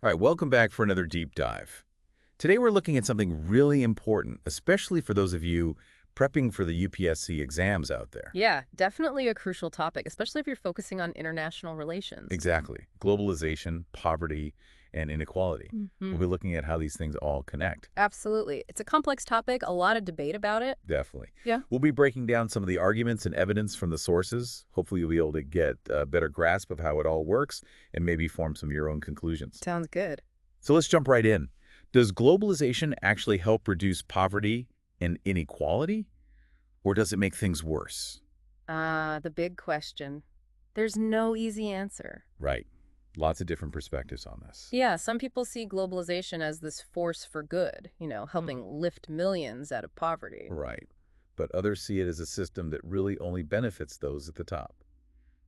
All right, welcome back for another deep dive. Today we're looking at something really important, especially for those of you prepping for the UPSC exams out there. Yeah, definitely a crucial topic, especially if you're focusing on international relations. Exactly. Globalization, poverty, and inequality. We'll Hmm. be looking at how these things all connect. Absolutely. It's a complex topic, a lot of debate about it. Definitely. Yeah. We'll be breaking down some of the arguments and evidence from the sources. Hopefully you'll be able to get a better grasp of how it all works and maybe form some of your own conclusions. Sounds good. So let's jump right in. Does globalization actually help reduce poverty and inequality? Or does it make things worse? The big question. There's no easy answer. Right. Lots of different perspectives on this. Yeah, some people see globalization as this force for good, helping lift millions out of poverty. Right. But others see it as a system that really only benefits those at the top,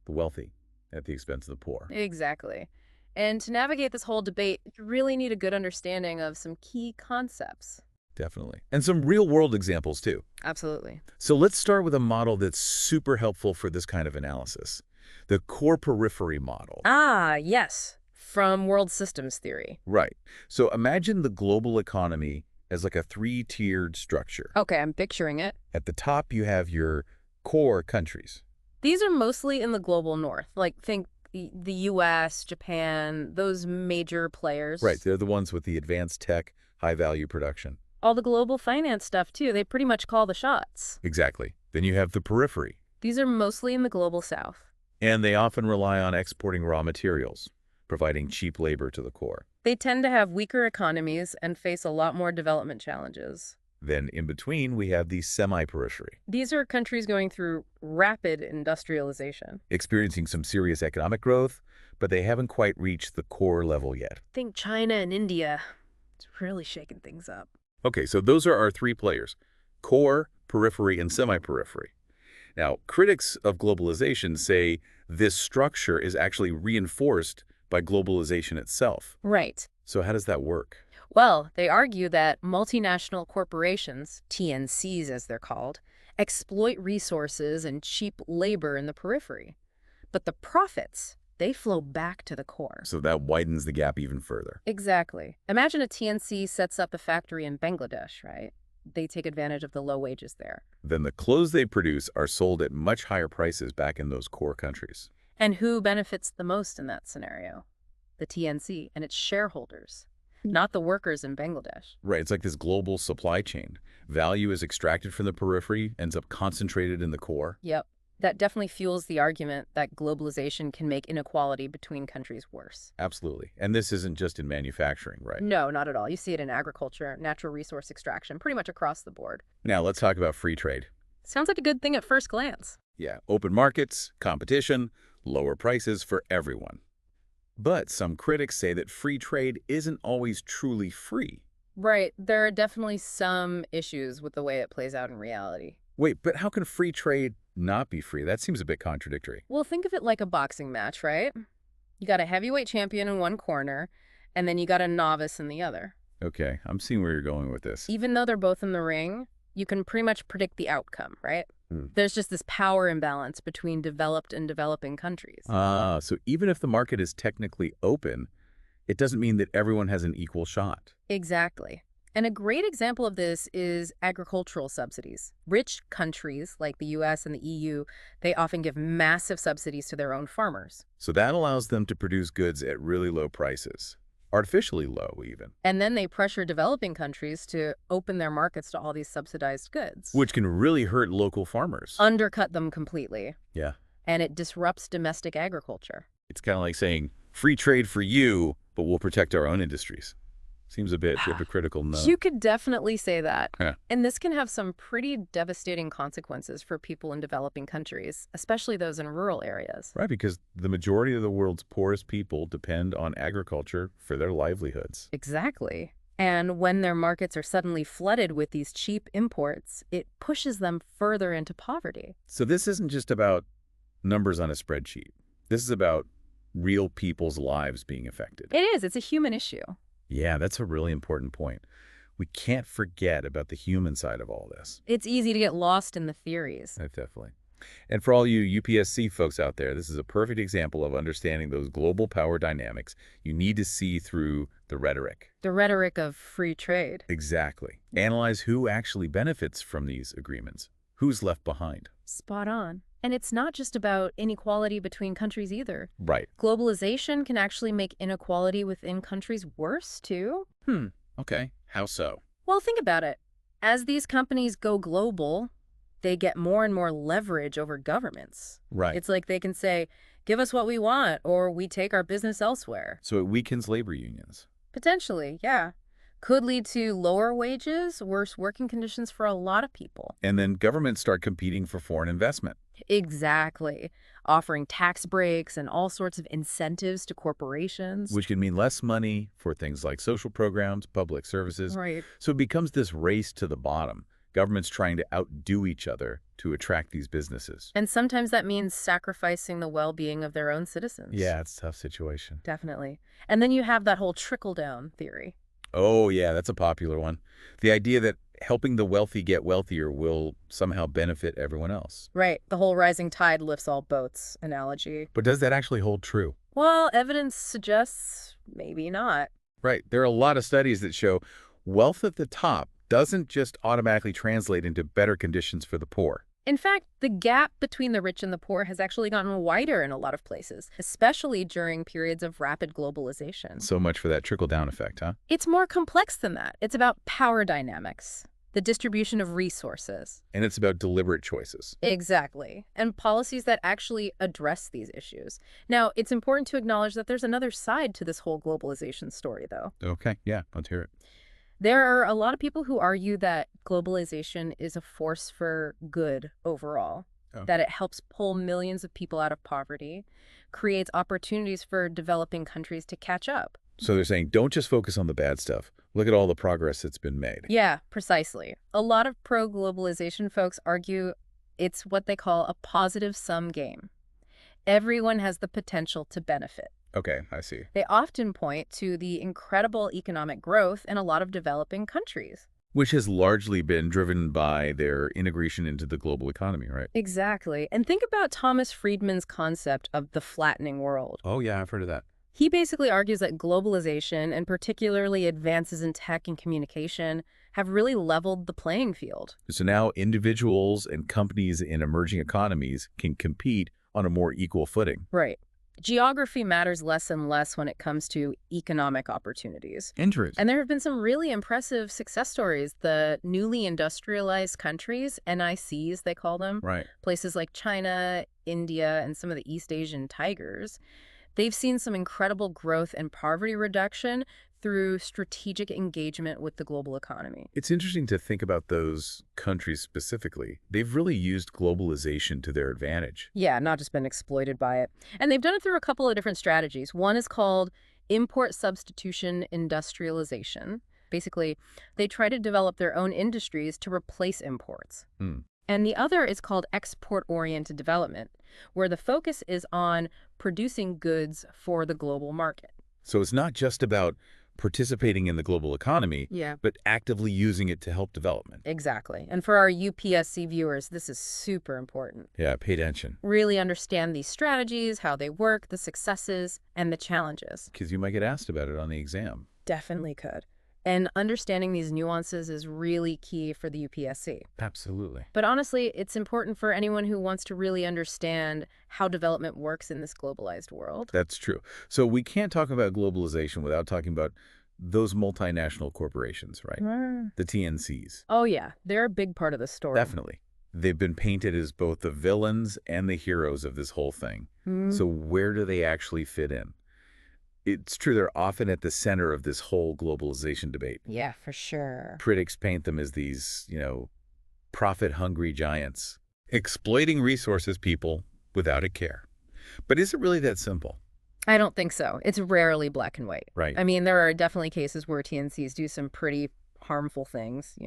the wealthy, at the expense of the poor. Exactly. And to navigate this whole debate, you really need a good understanding of some key concepts. Definitely. And some real-world examples, too. Absolutely. So let's start with a model that's super helpful for this kind of analysis, the core-periphery model. Ah, yes, from world systems theory. Right. So imagine the global economy as like a three-tiered structure. Okay, I'm picturing it. At the top, you have your core countries. These are mostly in the global north, like think the US, Japan, those major players. Right. They're the ones with the advanced tech, high-value production. All the global finance stuff, too. They pretty much call the shots. Exactly. Then you have the periphery. These are mostly in the global south. And they often rely on exporting raw materials, providing cheap labor to the core. They tend to have weaker economies and face a lot more development challenges. Then in between, we have the semi-periphery, These are countries going through rapid industrialization. experiencing some serious economic growth, but they haven't quite reached the core level yet. Think China and India. It's really shaking things up. Okay, so those are our three players: core, periphery, and semi-periphery. Now, critics of globalization say this structure is actually reinforced by globalization itself. Right. So how does that work? Well, they argue that multinational corporations, TNCs as they're called, exploit resources and cheap labor in the periphery. But the profits, they flow back to the core. So that widens the gap even further. Exactly. Imagine a TNC sets up a factory in Bangladesh, right? They take advantage of the low wages there. Then the clothes they produce are sold at much higher prices back in those core countries. And who benefits the most in that scenario? The TNC and its shareholders, not the workers in Bangladesh. Right, it's like this global supply chain. Value is extracted from the periphery, ends up concentrated in the core. Yep. That definitely fuels the argument that globalization can make inequality between countries worse. Absolutely. And this isn't just in manufacturing, right? No, not at all. You see it in agriculture, natural resource extraction, pretty much across the board. Now let's talk about free trade. Sounds like a good thing at first glance. Yeah, open markets, competition, lower prices for everyone. But some critics say that free trade isn't always truly free. Right. There are definitely some issues with the way it plays out in reality. Wait, but how can free trade not be free? That seems a bit contradictory. Well, think of it like a boxing match, right? You got a heavyweight champion in one corner, and then you got a novice in the other. Okay, I'm seeing where you're going with this. Even though they're both in the ring, you can pretty much predict the outcome, right? Hmm. There's just this power imbalance between developed and developing countries. So even if the market is technically open, it doesn't mean that everyone has an equal shot. Exactly. And a great example of this is agricultural subsidies. Rich countries like the US and the EU, they often give massive subsidies to their own farmers. So that allows them to produce goods at really low prices, artificially low even, And then they pressure developing countries to open their markets to all these subsidized goods. which can really hurt local farmers. Undercut them completely. Yeah, And it disrupts domestic agriculture. it's kind of like saying free trade for you, but we'll protect our own industries. Seems a bit hypocritical, no? You could definitely say that. Yeah. And this can have some pretty devastating consequences for people in developing countries, especially those in rural areas. Right, because the majority of the world's poorest people depend on agriculture for their livelihoods. Exactly. And when their markets are suddenly flooded with these cheap imports, it pushes them further into poverty. So this isn't just about numbers on a spreadsheet. This is about real people's lives being affected. It is. It's a human issue. Yeah, that's a really important point. We can't forget about the human side of all this. It's easy to get lost in the theories. Definitely. And for all you UPSC folks out there, this is a perfect example of understanding those global power dynamics. You need to see through the rhetoric. The rhetoric of free trade. Exactly. Analyze who actually benefits from these agreements. Who's left behind? Spot on. And it's not just about inequality between countries either. Right. Globalization can actually make inequality within countries worse, too. Okay. How so? Well, think about it. As these companies go global, they get more and more leverage over governments. Right. It's like they can say, give us what we want, or we take our business elsewhere. So it weakens labor unions. Potentially, yeah. Could lead to lower wages, worse working conditions for a lot of people. And then governments start competing for foreign investment. Exactly. Offering tax breaks and all sorts of incentives to corporations. Which can mean less money for things like social programs, public services. Right. So it becomes this race to the bottom. Governments trying to outdo each other to attract these businesses. And sometimes that means sacrificing the well-being of their own citizens. Yeah, it's a tough situation. Definitely. And then you have that whole trickle-down theory. Oh, yeah, that's a popular one. The idea that helping the wealthy get wealthier will somehow benefit everyone else. Right. The whole rising tide lifts all boats analogy. But does that actually hold true? Well, evidence suggests maybe not. Right. There are a lot of studies that show wealth at the top doesn't just automatically translate into better conditions for the poor. In fact, the gap between the rich and the poor has actually gotten wider in a lot of places, especially during periods of rapid globalization. So much for that trickle-down effect, huh? It's more complex than that. It's about power dynamics, the distribution of resources. And it's about deliberate choices. Exactly. And policies that actually address these issues. Now, it's important to acknowledge that there's another side to this whole globalization story, though. Okay, yeah, let's hear it. There are a lot of people who argue that globalization is a force for good overall, that it helps pull millions of people out of poverty, creates opportunities for developing countries to catch up. So they're saying don't just focus on the bad stuff. Look at all the progress that's been made. Yeah, precisely. A lot of pro-globalization folks argue it's what they call a positive sum game. Everyone has the potential to benefit. Okay, I see. They often point to the incredible economic growth in a lot of developing countries. Which has largely been driven by their integration into the global economy, right? Exactly. And think about Thomas Friedman's concept of the flattening world. Oh, yeah, I've heard of that. He basically argues that globalization, and particularly advances in tech and communication, have really leveled the playing field. So now individuals and companies in emerging economies can compete on a more equal footing. Right. Geography matters less and less when it comes to economic opportunities. Interesting. And there have been some really impressive success stories. The newly industrialized countries, NICs they call them, Right. places like China, India, and some of the East Asian tigers, they've seen some incredible growth and poverty reduction through strategic engagement with the global economy. It's interesting to think about those countries specifically. They've really used globalization to their advantage. Yeah, not just been exploited by it. And they've done it through a couple of different strategies. One is called import substitution industrialization. Basically, they try to develop their own industries to replace imports. And the other is called export-oriented development, where the focus is on producing goods for the global market. So it's not just about participating in the global economy, but actively using it to help development. Exactly. And for our UPSC viewers, this is super important. Yeah, pay attention. Really understand these strategies, how they work, the successes, and the challenges. Because you might get asked about it on the exam. Definitely could. And understanding these nuances is really key for the UPSC. Absolutely. But honestly, it's important for anyone who wants to really understand how development works in this globalized world. That's true. So we can't talk about globalization without talking about those multinational corporations, right? The TNCs. Oh, yeah. They're a big part of the story. Definitely. They've been painted as both the villains and the heroes of this whole thing. So where do they actually fit in? It's true, they're often at the center of this whole globalization debate. Yeah, for sure. Critics paint them as these, profit-hungry giants, exploiting resources people without a care. But is it really that simple? I don't think so. It's rarely black and white. Right. I mean, there are definitely cases where TNCs do some pretty harmful things,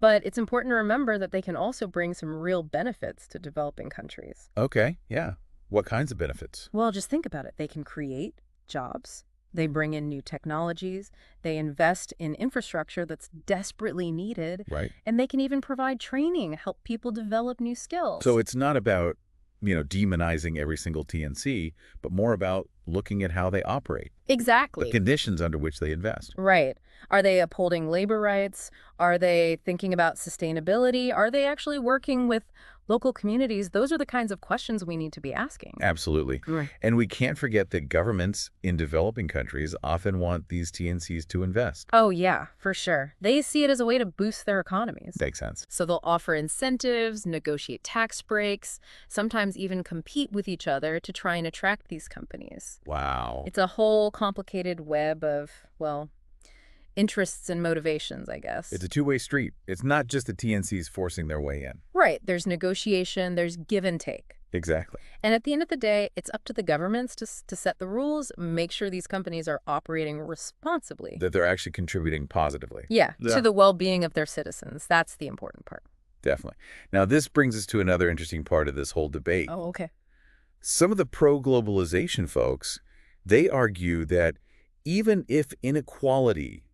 But it's important to remember that they can also bring some real benefits to developing countries. Okay, yeah. What kinds of benefits? Well, just think about it. They can create jobs. They bring in new technologies, they invest in infrastructure that's desperately needed, Right. and they can even provide training, help people develop new So skills. it's not about, demonizing every single TNC, but more about looking at how they operate, the Exactly. conditions under which they invest. Right. Are they upholding labor rights? Are they thinking about sustainability? Are they actually working with local communities? Those are the kinds of questions we need to be asking. Absolutely. Right. And we can't forget that governments in developing countries often want these TNCs to invest. Oh, yeah, for sure. They see it as a way to boost their economies. Makes sense. So they'll offer incentives, negotiate tax breaks, sometimes even compete with each other to try and attract these companies. Wow. It's a whole complicated web of, well, interests and motivations, I guess. It's a two-way street. It's not just the TNCs forcing their way in. Right. There's negotiation, there's give and take. Exactly. And at the end of the day, it's up to the governments to set the rules, make sure these companies are operating responsibly. That they're actually contributing positively. Yeah, Yeah. to the well-being of their citizens. That's the important part. Definitely. Now, this brings us to another interesting part of this whole debate. Oh, okay. Some of the pro-globalization folks, they argue that even if inequality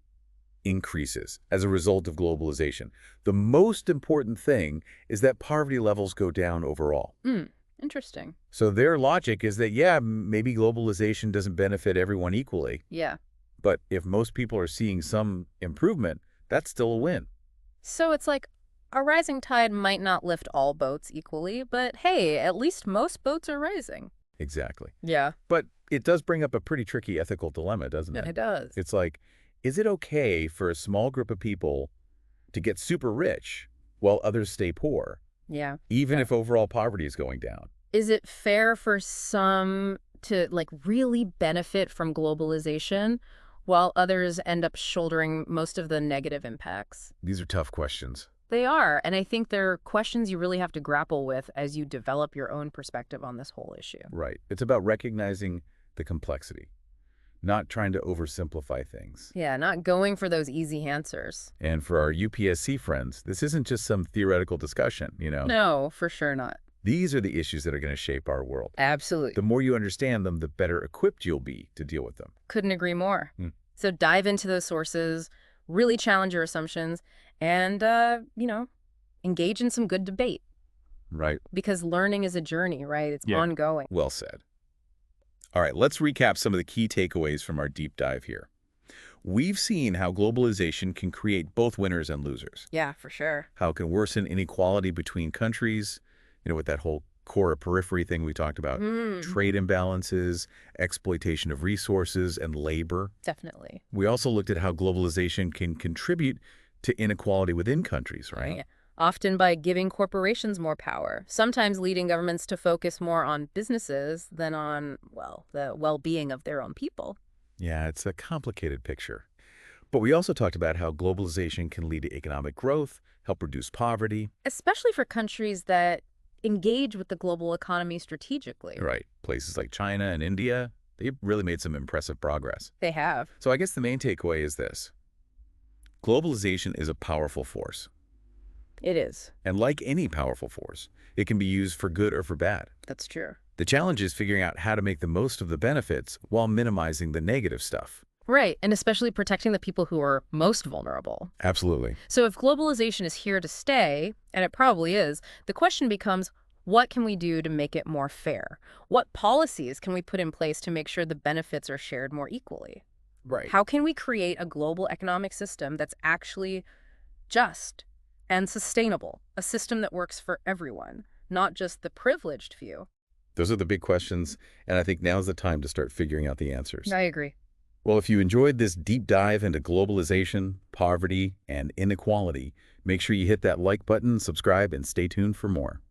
increases as a result of globalization, the most important thing is that poverty levels go down overall. Interesting. So their logic is that, yeah, maybe globalization doesn't benefit everyone equally, Yeah. but if most people are seeing some improvement, that's still a win. So it's like a rising tide might not lift all boats equally, but hey, at least most boats are rising. Exactly. Yeah, But it does bring up a pretty tricky ethical dilemma, doesn't it? it does. It's like, is it okay for a small group of people to get super rich while others stay poor, Yeah. even Yeah. if overall poverty is going down? Is it fair for some to really benefit from globalization while others end up shouldering most of the negative impacts? These are tough questions. They are, and I think they're questions you really have to grapple with as you develop your own perspective on this whole issue. Right. It's about recognizing the complexity, not trying to oversimplify things. Yeah, not going for those easy answers. And for our UPSC friends, this isn't just some theoretical discussion, No, for sure not. These are the issues that are going to shape our world. Absolutely. The more you understand them, the better equipped you'll be to deal with them. Couldn't agree more. Hmm. So dive into those sources, really challenge your assumptions, and, engage in some good debate. Right. Because learning is a journey, right? It's Yeah. ongoing. Well said. All right, let's recap some of the key takeaways from our deep dive here. We've seen how globalization can create both winners and losers, Yeah, for sure. how it can worsen inequality between countries, with that whole core-periphery thing we talked about, trade imbalances, exploitation of resources, and labor. Definitely. We also looked at how globalization can contribute to inequality within countries, right? Yeah. Often by giving corporations more power, sometimes leading governments to focus more on businesses than on, well, the well-being of their own people. Yeah, it's a complicated picture. But we also talked about how globalization can lead to economic growth, help reduce poverty. Especially for countries that engage with the global economy strategically. Right. Places like China and India, they've really made some impressive progress. They have. So I guess the main takeaway is this. Globalization is a powerful force. It is. And like any powerful force, it can be used for good or for bad. That's true. The challenge is figuring out how to make the most of the benefits while minimizing the negative stuff. Right, and especially protecting the people who are most vulnerable. Absolutely. So if globalization is here to stay, and it probably is, the question becomes, what can we do to make it more fair? What policies can we put in place to make sure the benefits are shared more equally? Right. How can we create a global economic system that's actually just and sustainable, a system that works for everyone, not just the privileged few? Those are the big questions, and I think now's the time to start figuring out the answers. I agree. Well, if you enjoyed this deep dive into globalization, poverty, and inequality, make sure you hit that like button, subscribe, and stay tuned for more.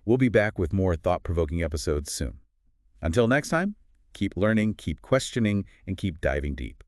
We'll be back with more thought-provoking episodes soon. Until next time, keep learning, keep questioning, and keep diving deep.